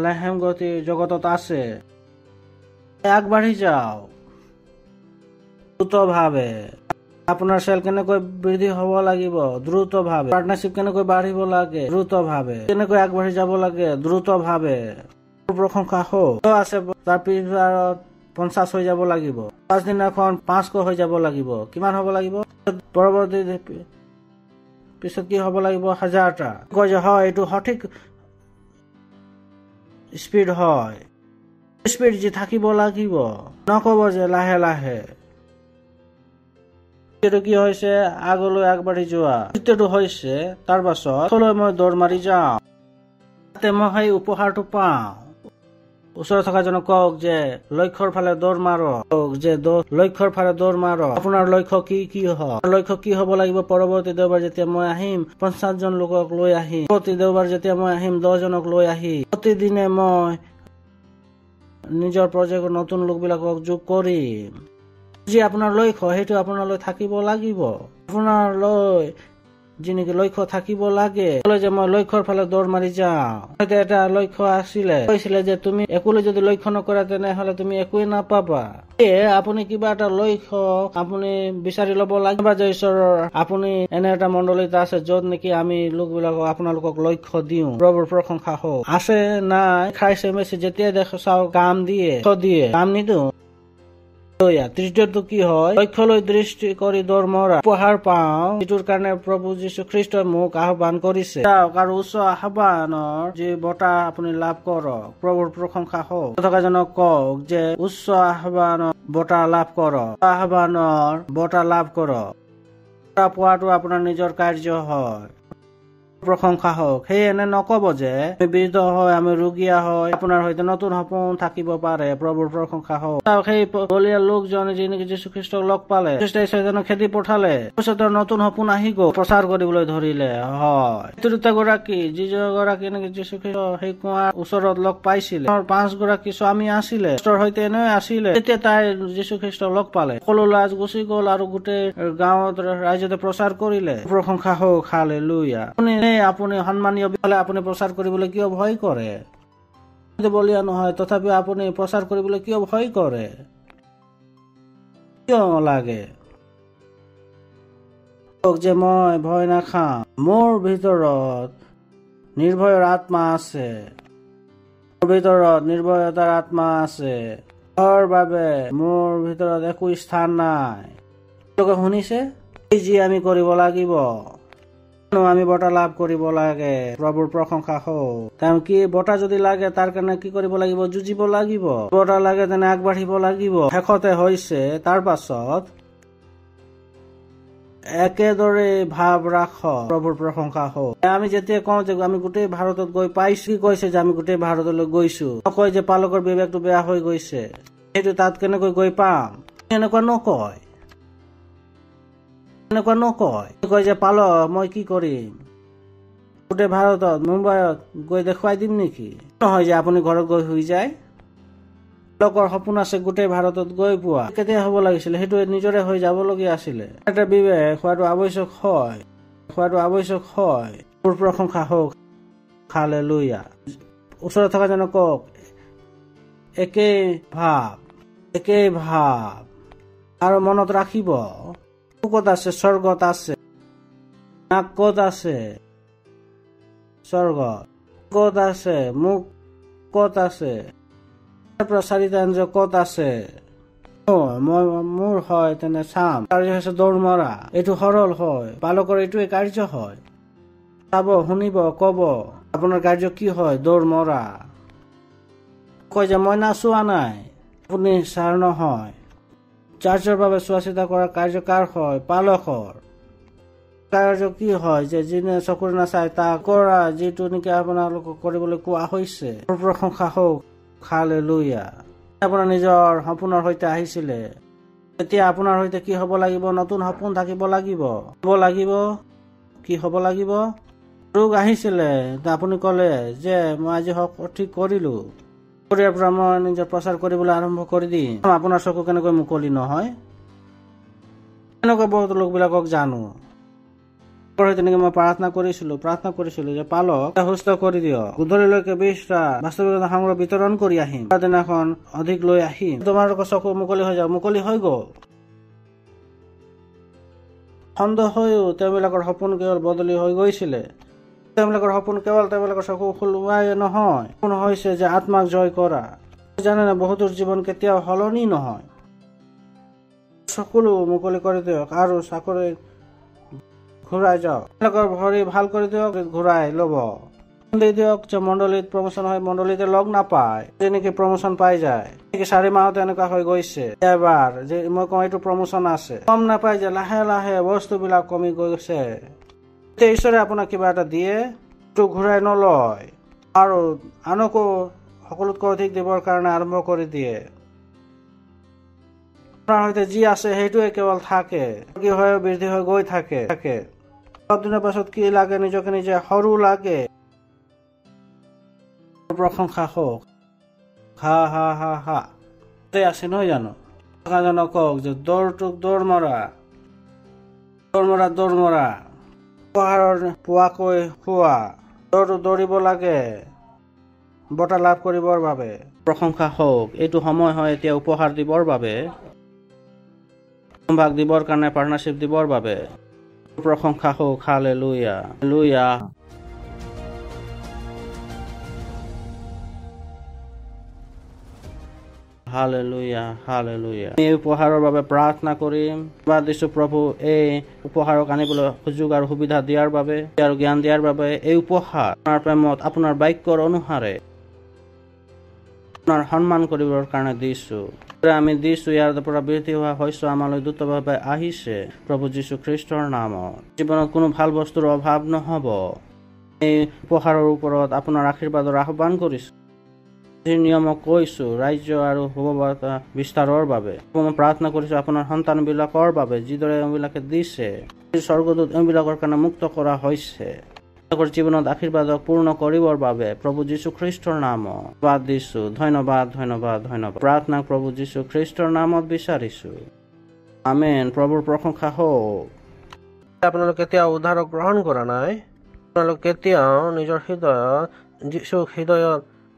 লেহেম গতি জগতত আছে। আগবাঢ়ি যাওক দ্ৰুতভাৱে। আপোনাৰ চেল কেনেকৈ বৃদ্ধি হ'ব লাগিব দ্ৰুতভাৱে, পাৰ্টনাৰশ্বিপ কেনেকৈ বাঢ়িব লাগে দ্ৰুতভাৱে, কেনেকৈ আগবাঢ়ি যাব লাগে দ্ৰুতভাৱে। প্ৰশংসা হওক আছে, তাৰ পিছত 50 হৈ যাব লাগিব, 5 দিনাখন 500 হৈ যাব লাগিব, কিমান হ'ব লাগিব, পৰৱৰ্তী পিছত কি হ'ব লাগিব 1000টা। কয় যে হয় এইটো সঠিক স্পীড হয়, স্পীড যি থাকিব লাগিব, নকব যে লাহে লাহে। কি হৈছে আগলৈ আগবাঢ়ি যোৱা, দ্বিতীয়টো হৈছে তাৰ পাছত মই দৌৰ মাৰি যাওঁ, তাতে মই সেই উপহাৰটো পাওঁ। ওচৰত থকা জনক কওক যে লক্ষ্যৰ ফালে দৌৰ মাৰক, যে লক্ষ্যৰ ফালে দৌৰ মাৰক। আপোনাৰ লক্ষ্য কি হয়, লক্ষ্য কি হ'ব লাগিব? পৰৱৰ্তী দেওবাৰ যেতিয়া মই আহিম 50 জন লোকক লৈ আহিম, প্ৰতি দেওবাৰ যেতিয়া মই আহিম 10 জনক লৈ আহি প্ৰতিদিনে মই নিজৰ প্ৰজেক্টৰ নতুন লোকবিলাকক যোগ কৰিম। যি আপোনাৰ লক্ষ্য সেইটো আপোনালৈ থাকিব লাগিব। আপোনালৈ যি নেকি লক্ষ্য থাকিব লাগে, যে মই লক্ষ্যৰ ফালে দৌৰ মাৰি যাওঁ। এটা লক্ষ্য আছিলে, কৈছিলে যে তুমি একোলৈ যদি লক্ষ্য নকৰা তেনেহলে তুমি একোৱে নাপাবা। আপুনি কিবা এটা লক্ষ্য আপুনি বিচাৰি লব লাগিব। যে ঈশ্বৰৰ আপুনি এনে এটা মণ্ডলীত আছে য'ত নেকি আমি লোকবিলাকক আপোনালোকক লক্ষ্য দিওঁ। প্ৰভুৰ প্ৰশংসা হওক। আছে নাই? খ্ৰাইষ্ট মেছি যেতিয়া দেখো চাও কাম দিয়ে, কাম নিদিওঁ। তৃতীয়টো কি হয়? লক্ষ্যলৈ দৃষ্টি কৰি দৌৰ মৰা, উপহাৰ পাওঁ, যিটোৰ কাৰণে প্ৰভু যীশু খ্ৰীষ্টই মোক আহ্বান কৰিছে। আৰু উচ্চ আহ্বানৰ যি বঁটা আপুনি লাভ কৰক। প্ৰভুৰ প্ৰশংসা হওক। থকাজনক কওক যে উচ্চ আহ্বানৰ বঁটা লাভ কৰক, আহ্বানৰ বঁটা লাভ কৰক। পোৱাটো আপোনাৰ নিজৰ কাৰ্য হয়। প্ৰশংসা হওক। সেই এনে নকব যে আমি বৃদ্ধ হয়, আমি ৰোগীয়া হয়, আপোনাৰ সৈতে নতুন সপোন থাকিব পাৰে। প্ৰভুৰ প্ৰশংসা হওক। সেই বলীয়া লোকজনে যি নেকি যীশু খ্ৰীষ্টক লগ পালে, খ্ৰীষ্টক খেদি পঠালে, পিছত নতুন সপোন আহি গল, প্ৰচাৰ কৰিবলৈ ধৰিলে। হয়, তৃতীয়গৰাকী যিগৰাকী নেকি যীশু খ্ৰীষ্ট সেই কুঁৱাৰ ওচৰত লগ পাইছিলে, 5 গৰাকী স্বামী আছিলে, সৈতে এনে আছিলে। তেতিয়া তাই যীশু খ্ৰীষ্টক লগ পালে, সকলো লাজ গুচি গল আৰু গোটেই গাঁৱত ৰাইজতে প্ৰচাৰ কৰিলে। প্ৰশংসা হওক। হালেলুয়া। আপুনি সন্মানীয় হলে আপুনি প্ৰচাৰ কৰিবলৈ কিয় ভয় কৰে? বলীয়া নহয় তথাপিও আপুনি প্ৰচাৰ কৰিবলৈ কিয় ভয় কৰে? কিয় লাগে যে মই ভয় নাখাম? মোৰ ভিতৰত নিৰ্ভয়ৰ আত্মা আছে, মোৰ ভিতৰত নিৰ্ভয়তাৰ আত্মা আছে, তাৰ বাবে মোৰ ভিতৰত একো স্থান নাই। লোকে শুনিছে যি আমি কৰিব লাগিব, আমি বঁটা লাভ কৰিব লাগে। প্ৰভুৰ প্ৰশংসা হওক। তেওঁ কি বঁটা যদি লাগে তাৰ কাৰণে কি কৰিব লাগিব? যুঁজিব লাগিব। বঁটা লাগে তেনে আগবাঢ়িব লাগিব। শেষতে হৈছে তাৰ পাছত একেদৰে ভাৱ ৰাখ। প্ৰভুৰ প্ৰশংসা হওক। আমি যেতিয়া কওঁ যে আমি গোটেই ভাৰতত গৈ পাইছো, কি কৈছে যে আমি গোটেই ভাৰতলৈ গৈছো, নকয় যে পালকৰ বিবেকটো বেয়া হৈ গৈছে, সেইটো তাত কেনেকৈ গৈ পাম, এনেকুৱা নকয়। এনেকুৱা নকয়। কয় যে পালক মই কি কৰিম, গোটেই ভাৰতত মুম্বাইত গৈ দেখুৱাই দিম নেকি? নহয় যে আপুনি ঘৰত গৈ শুই যায়। লোকৰ সপোন আছে গোটেই ভাৰতত গৈ পোৱা। কেতিয়া হব লাগিছিলে? সেইটো নিজৰে হৈ যাবলগীয়া আছিলে। এটা বিবেক হোৱাটো আৱশ্যক হয়, হোৱাটো আৱশ্যক হয়। প্ৰশংসা হওক। হালেলুয়া। ওচৰত থকা জনক কওক একেই ভাৱ আৰু মনত ৰাখিব ক'ত আছে? স্বৰ্গত আছে। ক'ত আছে? স্বৰ্গত। ক'ত আছে? মোক ক'ত আছে? চাৰিটা ক'ত আছে? মোৰ হয় তেনে চাম। কাৰ্য হৈছে দৌৰ মৰা। এইটো সৰল হয়। বালকৰ এইটোৱে কাৰ্য হয়। চাব, শুনিব, কব। আপোনাৰ কাৰ্য কি হয়? দৌৰ মৰা। কয় যে মই নাচোৱা নাই, আপুনি ছাৰ নহয়। চাৰ্চৰ বাবে চোৱা চিতা কৰা কাৰ্য কাৰ হয়? পালকৰ। কাৰ্য কি হয়? যে যিনে চকুৰে নাচায় তাক কৰা, যিটো নেকি আপোনালোকক কৰিবলৈ কোৱা হৈছে। প্ৰশংসা হওক। হালেলুয়া। আপোনাৰ নিজৰ সপোনৰ সৈতে আহিছিলে, এতিয়া আপোনাৰ সৈতে কি হব লাগিব? নতুন সপোন থাকিব লাগিব। কি হব লাগিব? ৰোগ আহিছিলে, আপুনি কলে যে মই আজি ঠিক কৰিলো, ইয়াৰ পৰা মই নিজৰ প্ৰচাৰ কৰিবলৈ আৰম্ভ কৰি দিম। আপোনাৰ চকু কেনেকৈ মুকলি নহয়? এনেকুৱা বহুত লোকবিলাকক জানো তেনেকে মই প্ৰাৰ্থনা কৰিছিলো যে পালক সুস্থ কৰি দিয়ক, গধূলিলৈকে 20টা বাস্তৱিকতা সংগ্ৰহ বিতৰণ কৰি আহিম, দিনাখন অধিক লৈ আহিম, তোমালোকৰ চকু মুকলি হৈ যাব। মুকলি হৈ গ'ল। সন্দেহ হৈও তেওঁবিলাকৰ সপোন কেৱল বদলি হৈ গৈছিলে। তেওঁলোকৰ সপোন কেৱল তেওঁলোকৰ চকু খোলোৱাই নহয়, সপোন হৈছে যে আত্মাক জয় কৰা। জানেনে, বহুতৰ জীৱন কেতিয়াও সলনি নহয়। সকলো মুকলি কৰি দিয়ক আৰু চাকৰি ঘূৰাই যাওক। তেওঁলোকৰ ভৰি ভাল কৰি দিয়ক, ঘূৰাই ল'ব। দি দিয়ক যে মণ্ডলীত প্ৰমোচন হয়, মণ্ডলীতে লগ নাপায়, যেনেকে প্ৰমোচন পাই যায়। 4 মাহত এনেকুৱা হৈ গৈছে। এবাৰ যে মই কওঁ এইটো প্ৰমোচন আছে, কম নাপাই যে লাহে লাহে বস্তুবিলাক কমি গৈছে। এতিয়া ঈশ্বৰে আপোনাক কিবা এটা দিয়ে, এইটো ঘূৰাই নলয় আৰু আনকো সকলোতকৈ অধিক দিবৰ কাৰণে আৰম্ভ কৰি দিয়ে। আপোনাৰ সৈতে যি আছে সেইটোৱে কেৱল থাকে, কি হয় বৃদ্ধি হৈ গৈ থাকে। অলপ দিনৰ পাছত কি লাগে, নিজকে নিজে সৰু লাগে। প্ৰশংসা হওক, হা হা হা হা আছে নহয় জানো? জনক কওক যে দৌৰটোক দৌৰ মৰা, উপহাৰৰ পোৱাকৈ খোৱা, দৌৰটো দৌৰিব লাগে বঁটা লাভ কৰিবৰ বাবে। প্ৰশংসা হওক। এইটো সময় হয় এতিয়া উপহাৰ দিবৰ বাবে, সম্ভাগ দিবৰ কাৰণে, পাৰ্টনাৰশ্বিপ দিবৰ বাবে। প্ৰশংসা হওক। Hallelujah, hallelujah. Hallelujah, hallelujah. এই উপহাৰৰ বাবে প্ৰাৰ্থনা কৰিম। ধন্যবাদ দিছো প্ৰভু, এই উপহাৰক আনিবলৈ সুযোগ আৰু সুবিধা দিয়াৰ বাবে আৰু জ্ঞান দিয়াৰ বাবে। এই উপহাৰ আপোনাৰ প্ৰেমত, আপোনাৰ বাক্যৰ অনুসাৰে আপোনাৰ সন্মান কৰিবৰ কাৰণে দিছো। আমি দিছো, ইয়াৰ পৰা বৃদ্ধি হোৱা শস্য আমালৈ দ্ৰুতভাৱে আহিছে প্ৰভু যীশু খ্ৰীষ্টৰ নামত। জীৱনত কোনো ভাল বস্তুৰ অভাৱ নহব। এই উপহাৰৰ ওপৰত আপোনাৰ আশীৰ্বাদৰ আহ্বান কৰিছো। নিয়মক কৈছো ৰাজ্য আৰু সভ্যতা বিস্তাৰৰ বাবে। মই প্ৰাৰ্থনা কৰিছো আপোনাৰ সন্তানবিলাকৰ বাবে, যিদৰে এওঁবিলাকে দিছে, স্বৰ্গদূত এওঁবিলাকৰ কাৰণে মুক্ত কৰা হৈছে। তেওঁলোকৰ জীৱনত আশীৰ্বাদক পূৰ্ণ কৰিবৰ বাবে প্ৰভু যীশু খ্ৰীষ্টৰ নামত বাদ দিছো। ধন্যবাদ, ধন্যবাদ, ধন্যবাদ। প্ৰাৰ্থনা প্ৰভু যীশু খ্ৰীষ্টৰ নামত বিচাৰিছো। আমেন। প্ৰভুৰ প্ৰশংসা হওক। আপোনালোকে কেতিয়াও উদ্ধাৰক গ্ৰহণ কৰা নাই। আপোনালোক কেতিয়াও নিজৰ হৃদয়ত যীশুক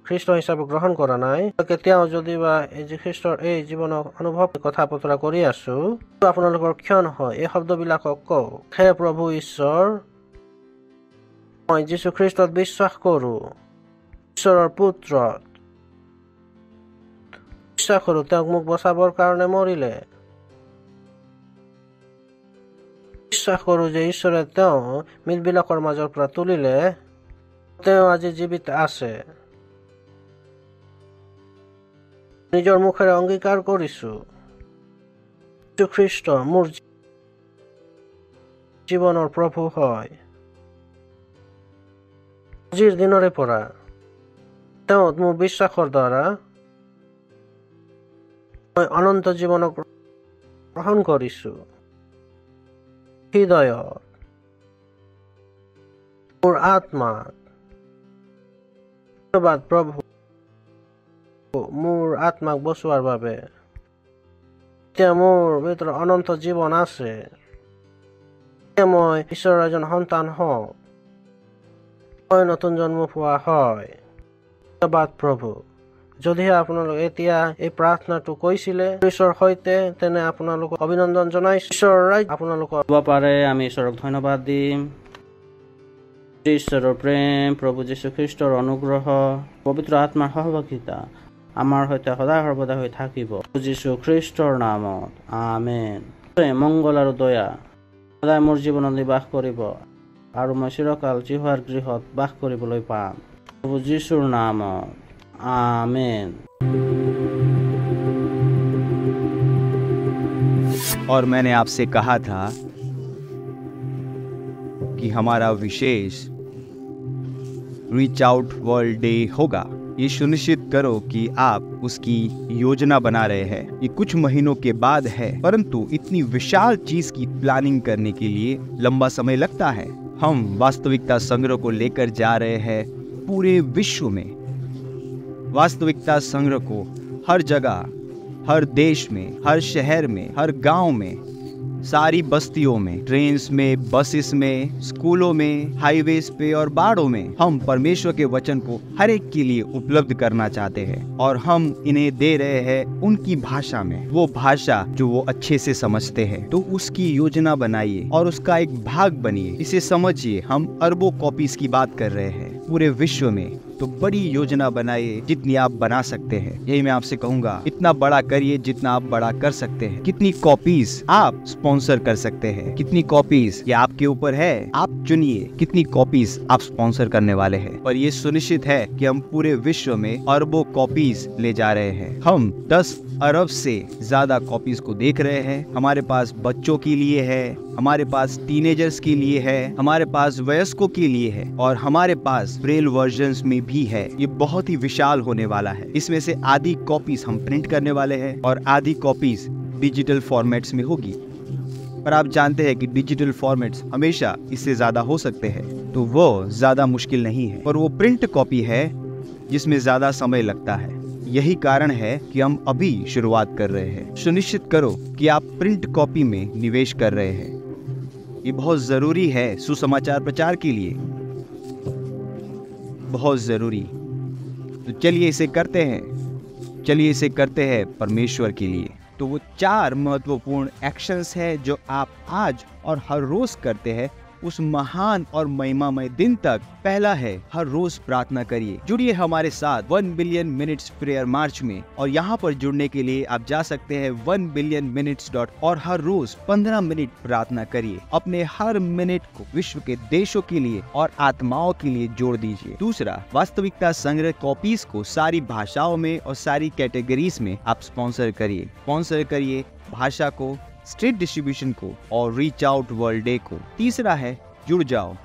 খ্ৰীষ্ট হিচাপে গ্ৰহণ কৰা নাই। কেতিয়াও যদি বা খ্ৰীষ্টৰ এই জীৱনক অনুভৱ কথা বতৰা কৰি আছো, আপোনালোকৰ কিয় নহয় এই শব্দবিলাকক কওক। হে প্ৰভু ঈশ্বৰ, মই যীশু খ্ৰীষ্টত বিশ্বাস কৰো, ঈশ্বৰৰ পুত্ৰত বিশ্বাস কৰো। তেওঁক মোক বচাবৰ কাৰণে মৰিলে। বিশ্বাস কৰো যে ঈশ্বৰে তেওঁ মৃতবিলাকৰ মাজৰ পৰা তুলিলে, তেওঁ আজি জীৱিত আছে। নিজৰ মুখেৰে অংগীকাৰ কৰিছো, যীশু খ্ৰীষ্ট মোৰ জীৱনৰ প্ৰভু হয়। আজিৰ দিনৰে পৰা তেওঁত মোৰ বিশ্বাসৰ দ্বাৰা মই অনন্ত জীৱনক গ্ৰহণ কৰিছো। হৃদয়ত, মোৰ আত্মাত। ধন্যবাদ প্ৰভু, মোৰ আত্মাক বচোৱাৰ বাবে। এতিয়া মোৰ ভিতৰত অনন্ত জীৱন আছে। এতিয়া মই ঈশ্বৰৰ এজন সন্তান হওঁ, মই নতুন জন্ম পোৱা হয়। ধন্যবাদ প্ৰভু। যদিহে আপোনালোক এতিয়া এই প্ৰাৰ্থনাটো কৈছিলে ঈশ্বৰৰ সৈতে, তেনে আপোনালোকক অভিনন্দন জনাইছো। ঈশ্বৰৰ ৰাজ্য আপোনালোকৰ হ'ব পাৰে। আমি ঈশ্বৰক ধন্যবাদ দিম। ঈশ্বৰৰ প্ৰেম, প্ৰভু যীশু খ্ৰীষ্টৰ অনুগ্ৰহ, পবিত্ৰ আত্মাৰ সহভাগিতা আমাৰ সৈতে সদায় সৰ্বদা হৈ থাকিব যীশু খ্ৰীষ্টৰ নামত। আমেন। মংগল আৰু দয়া সদায় মোৰ জীৱনত নিবাস কৰিব আৰু মই চিৰকাল জিহুৱাৰ গৃহত বাস কৰিবলৈ পাম প্ৰভু যীশুৰ নামত। आमेन। और मैंने आपसे कहा था कि हमारा विशेष रीच आउट वर्ल्ड डे होगा। ये सुनिश्चित करो कि आप उसकी योजना बना रहे हैं। ये कुछ महीनों के बाद है, परंतु इतनी विशाल चीज की प्लानिंग करने के लिए लंबा समय लगता है। हम वास्तविकता संग्रह को लेकर जा रहे हैं पूरे विश्व में। वास्तविकता संग्रह को हर जगह, हर देश में, हर शहर में, हर गांव में सारी बस्तियों में, ट्रेन्स में, बसेस में, स्कूलों में, हाईवेज पे और बाड़ों में हम परमेश्वर के वचन को हर एक के लिए उपलब्ध करना चाहते हैं और हम इन्हें दे रहे हैं उनकी भाषा में, वो भाषा जो वो अच्छे से समझते हैं। तो उसकी योजना बनाइए और उसका एक भाग बनिए। इसे समझिए, हम अरबों कॉपीज की बात कर रहे हैं पूरे विश्व में। तो बड़ी योजना बनाइए जितनी आप बना सकते हैं। यही मैं आपसे कहूंगा, इतना बड़ा करिए जितना आप बड़ा कर सकते हैं। कितनी कॉपीज आप स्पॉन्सर कर सकते हैं, कितनी कॉपीज ये आपके ऊपर है। आप चुनिए कितनी कॉपीज आप स्पॉन्सर करने वाले हैं। और ये सुनिश्चित है कि हम पूरे विश्व में अरबों कॉपीज ले जा रहे हैं। हम 10 अरब से ज्यादा कॉपीज को देख रहे हैं। हमारे पास बच्चों के लिए है, हमारे पास टीनेजर्स के लिए है, हमारे पास वयस्कों के लिए है और हमारे पास ब्रेल वर्जन्स में भी है। ये बहुत ही विशाल होने वाला है। इसमें से आधी कॉपीज हम प्रिंट करने वाले हैं और आधी कॉपीज डिजिटल फॉर्मेट्स में होगी। पर आप जानते हैं कि डिजिटल फॉर्मेट्स हमेशा इससे ज्यादा हो सकते हैं, तो वो ज्यादा मुश्किल नहीं है। पर वो प्रिंट कॉपी है जिसमें ज्यादा समय लगता है। यही कारण है कि हम अभी शुरुआत कर रहे हैं। सुनिश्चित करो कि आप प्रिंट कॉपी में निवेश कर रहे हैं। ये बहुत जरूरी है सुसमाचार प्रचार के लिए, बहुत जरूरी। तो चलिए इसे करते हैं, चलिए इसे करते हैं परमेश्वर के लिए। तो वो 4 महत्वपूर्ण एक्शंस है जो आप आज और हर रोज करते हैं उस महान और महिमामय दिन तक। पहला है, हर रोज प्रार्थना करिए। जुड़िए हमारे साथ 1 बिलियन मिनट्स प्रेयर मार्च में, और यहाँ पर जुड़ने के लिए आप जा सकते हैं 1billionminutes. और हर रोज 15 मिनट प्रार्थना करिए। अपने हर मिनट को विश्व के देशों के लिए और आत्माओं के लिए जोड़ दीजिए। दूसरा, वास्तविकता संग्रह कॉपीज को सारी भाषाओं में और सारी कैटेगरीज में आप स्पॉन्सर करिए। स्पॉन्सर करिए भाषा को, स्ट्रीट डिस्ट्रीब्यूशन को और रीच आउट वर्ल्ड डे को। तीसरा है, जुड़ जाओ।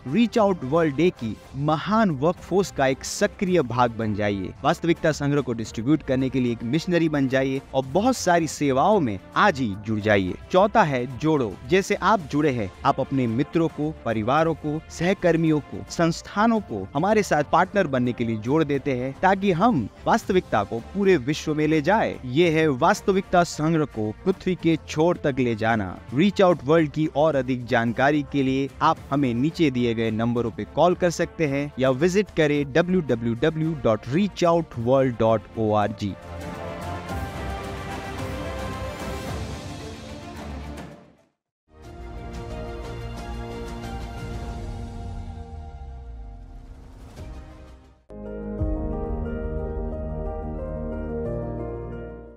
रीच आउट वर्ल्ड डे की महान वर्कफोर्स का एक सक्रिय भाग बन जाइए। वास्तविकता संग्रह को डिस्ट्रीब्यूट करने के लिए एक मिशनरी बन जाइए और बहुत सारी सेवाओं में आज ही जुड़ जाइए। चौथा है, जोड़ो। जैसे आप जुड़े हैं, आप अपने मित्रों को, परिवारों को, सहकर्मियों को, संस्थानों को हमारे साथ पार्टनर बनने के लिए जोड़ देते हैं ताकि हम वास्तविकता को पूरे विश्व में ले जाए। ये है वास्तविकता संग्रह को पृथ्वी के छोर तक ले जाना। रीच आउट वर्ल्ड की और अधिक जानकारी के लिए आप हमें नीचे दिए गए नंबरों पे कॉल कर सकते हैं या विजिट करें www.reachoutworld.org।